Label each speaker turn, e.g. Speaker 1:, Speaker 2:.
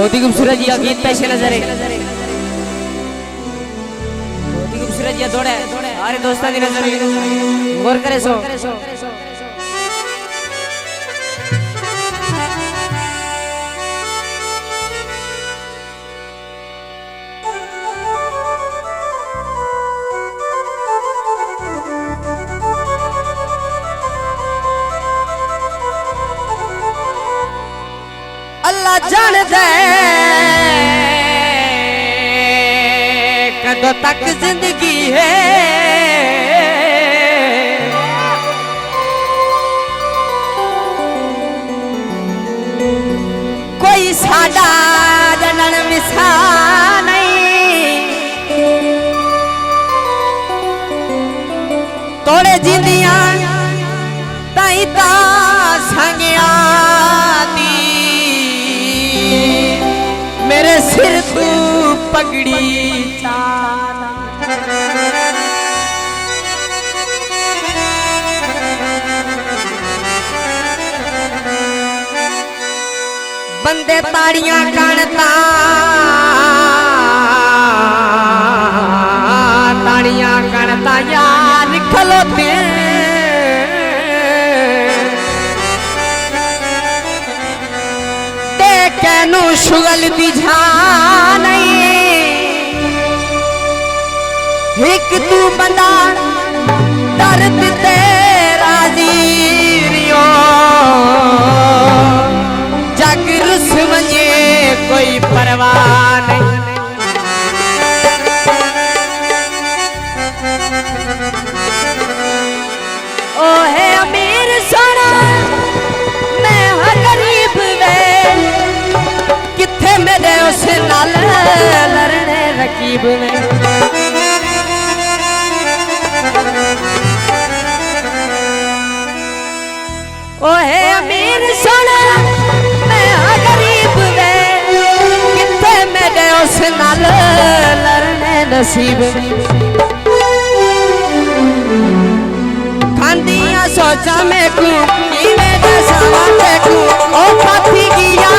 Speaker 1: बहुत ही खूबसूरत जी गीत पेश नजर है। बहुत ही खूबसूरत जी दौड़े अरे दोस्तों की नजर गौर करे सो अल्लाह जान दे कदों तक जिंदगी है कोई साडा जनन मिसा नहीं तोड़े जिंदियां ताई ता संगिया मेरे सिर तू पगड़ी बंदे ताड़ियां कणता ताड़ियां कणता यार खलोते कैनू शुगल दी जान एक तू बंदा दर्द तेरा जीरियो जग रुस मजे कोई परवाह नहीं ओ है अमीर सोना मैं हाँ गरीब वे मेरे उस नाल लड़ने रकीब में ओ है अमीर सोना मैं हाँ गरीब वे किथे मेरे उस नाल लड़ने नसीब खांदियां सोचा मैं को किवें दसावां ते को ओ पाथी गिया